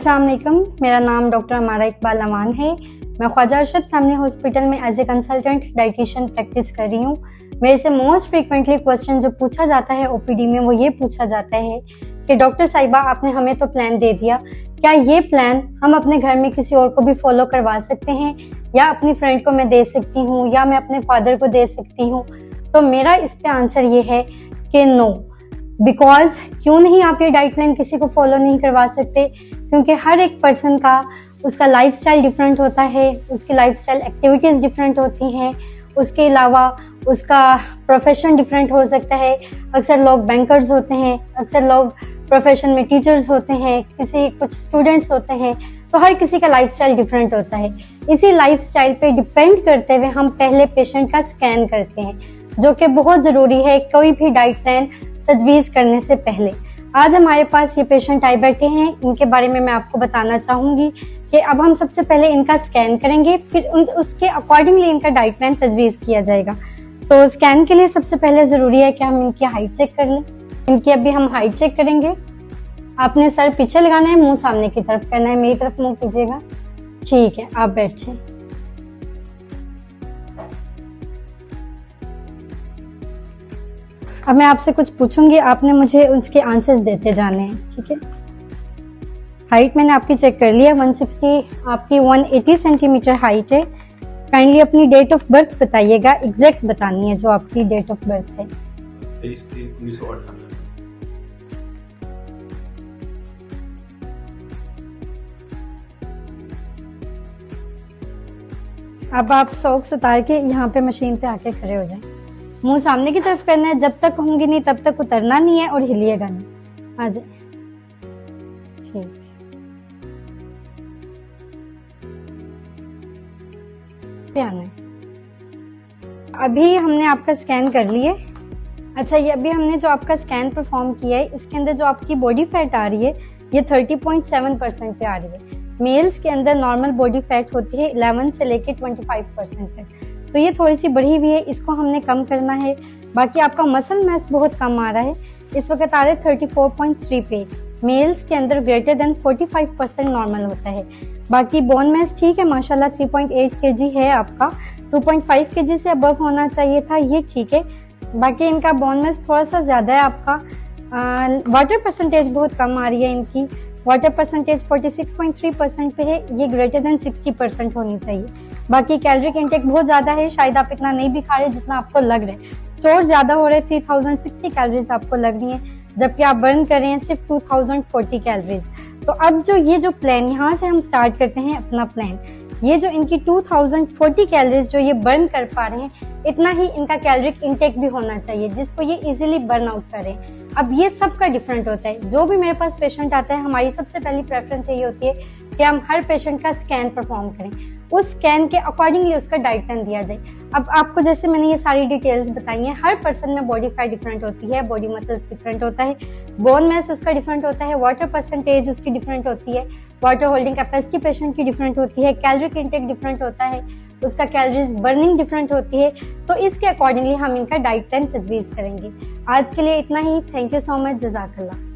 अस्सलाम वालेकुम, मेरा नाम डॉक्टर अमारा इकबाल अमान है। मैं ख्वाजा अरशद फैमिली हॉस्पिटल में as a consultant dietitian practice कर रही हूँ। मेरे से मोस्ट फ्रीक्वेंटली क्वेश्चन जो पूछा जाता है ओपीडी में वो ये पूछा जाता है कि डॉक्टर साहिबा आपने हमें तो प्लान दे दिया, क्या ये प्लान हम अपने घर में किसी और को भी फॉलो करवा सकते हैं, या अपनी फ्रेंड को मैं दे सकती हूँ, या मैं अपने फादर को दे सकती हूँ? तो मेरा इस पे आंसर ये है कि नो, बिकॉज क्यों नहीं आप ये डाइट प्लान किसी को फॉलो नहीं करवा सकते? क्योंकि हर एक पर्सन का उसका लाइफस्टाइल डिफरेंट होता है, उसकी लाइफस्टाइल एक्टिविटीज़ डिफरेंट होती हैं, उसके अलावा उसका प्रोफेशन डिफरेंट हो सकता है। अक्सर लोग बैंकर्स होते हैं, अक्सर लोग प्रोफेशन में टीचर्स होते हैं, कुछ स्टूडेंट्स होते हैं, तो हर किसी का लाइफस्टाइल डिफरेंट होता है। इसी लाइफस्टाइल पे डिपेंड करते हुए हम पहले पेशेंट का स्कैन करते हैं, जो कि बहुत ज़रूरी है कोई भी डाइट प्लान तजवीज़ करने से पहले। आज हमारे पास ये पेशेंट आए बैठे हैं, इनके बारे में मैं आपको बताना चाहूँगी कि अब हम सबसे पहले इनका स्कैन करेंगे, फिर उसके अकॉर्डिंगली इनका डाइट प्लान तजवीज़ किया जाएगा। तो स्कैन के लिए सबसे पहले ज़रूरी है कि हम इनकी हाइट चेक कर लें। इनकी अभी हम हाइट चेक करेंगे। आपने सर पीछे लगाना है, मुंह सामने की तरफ करना है, मेरी तरफ मुंह कीजिएगा। ठीक है, आप बैठिए। अब मैं आपसे कुछ पूछूंगी, आपने मुझे उसके आंसर्स देते जाने हैं, ठीक है? हाइट मैंने आपकी चेक कर लिया, 160, आपकी 180 सेंटीमीटर हाइट है। काइंडली अपनी डेट ऑफ बर्थ बताइएगा, एग्जैक्ट बतानी है जो आपकी डेट ऑफ बर्थ है। 23/3/1958। अब आप सॉक्स उतार के यहाँ पे मशीन पे आके खड़े हो जाएं। मुंह सामने की तरफ करना है, जब तक होंगी नहीं तब तक उतरना नहीं है और हिलिएगा नहीं। आ जाए, ठीक। आना है। अभी हमने आपका स्कैन कर लिया। अच्छा, ये अभी हमने जो आपका स्कैन परफॉर्म किया है, इसके अंदर जो आपकी बॉडी फैट आ रही है ये 30.7% पे आ रही है। मेल्स के अंदर नॉर्मल बॉडी फैट होती है 11 से लेके 25% तक, तो ये थोड़ी सी बढ़ी हुई है, इसको हमने कम करना है। बाकी आपका मसल मास बहुत कम आ रहा है, इस वक्त आ रहा है 34.3 पे। मेल्स के अंदर ग्रेटर देन 45% नॉर्मल होता है। बाकी बोन मास ठीक है माशाल्लाह, 3.8 kg है आपका, 2.5 kg से अबव होना चाहिए था, ये ठीक है। बाकी इनका बोन मास थोड़ा सा ज्यादा है आपका। वाटर परसेंटेज बहुत कम आ रही है इनकी, वाटर परसेंटेज 46.3% पे है, ये ग्रेटर देन 60% होनी चाहिए। बाकी कैलोरिक इंटेक बहुत ज्यादा है, शायद आप इतना नहीं भी खा रहे जितना आपको लग रहा है। स्टोर ज्यादा हो रहे, 3060 कैलोरीज आपको लग रही हैं, जबकि आप बर्न कर रहे हैं सिर्फ 2040 कैलोरीज। तो अब जो ये जो प्लान, यहाँ से हम स्टार्ट करते हैं अपना प्लान। ये जो इनकी 2040 कैलोरीज जो ये बर्न कर पा रहे हैं, इतना ही इनका कैलोरिक इंटेक भी होना चाहिए जिसको ये इजीली बर्न आउट करें। अब ये सबका डिफरेंट होता है। जो भी मेरे पास पेशेंट आता है, हमारी सबसे पहली प्रेफरेंस यही होती है कि हम हर पेशेंट का स्कैन परफॉर्म करें, उस स्कैन के अकॉर्डिंगली उसका डाइट प्लान दिया जाए। अब आपको जैसे मैंने ये सारी डिटेल्स बताई हैं, हर पर्सन में बॉडी फैट डिफरेंट होती है, बॉडी मसल्स डिफरेंट होता है, बोन मास उसका डिफरेंट होता है, वाटर परसेंटेज उसकी डिफरेंट होती है, वाटर होल्डिंग कैपेसिटी पेशेंट की डिफरेंट होती है, कैलोरिक इंटेक डिफरेंट होता है, उसका कैलोरीज बर्निंग डिफरेंट होती है। तो इसके अकॉर्डिंगली हम इनका डाइट प्लान तजवीज़ करेंगे। आज के लिए इतना ही। थैंक यू सो मच, जज़ाकल्लाह।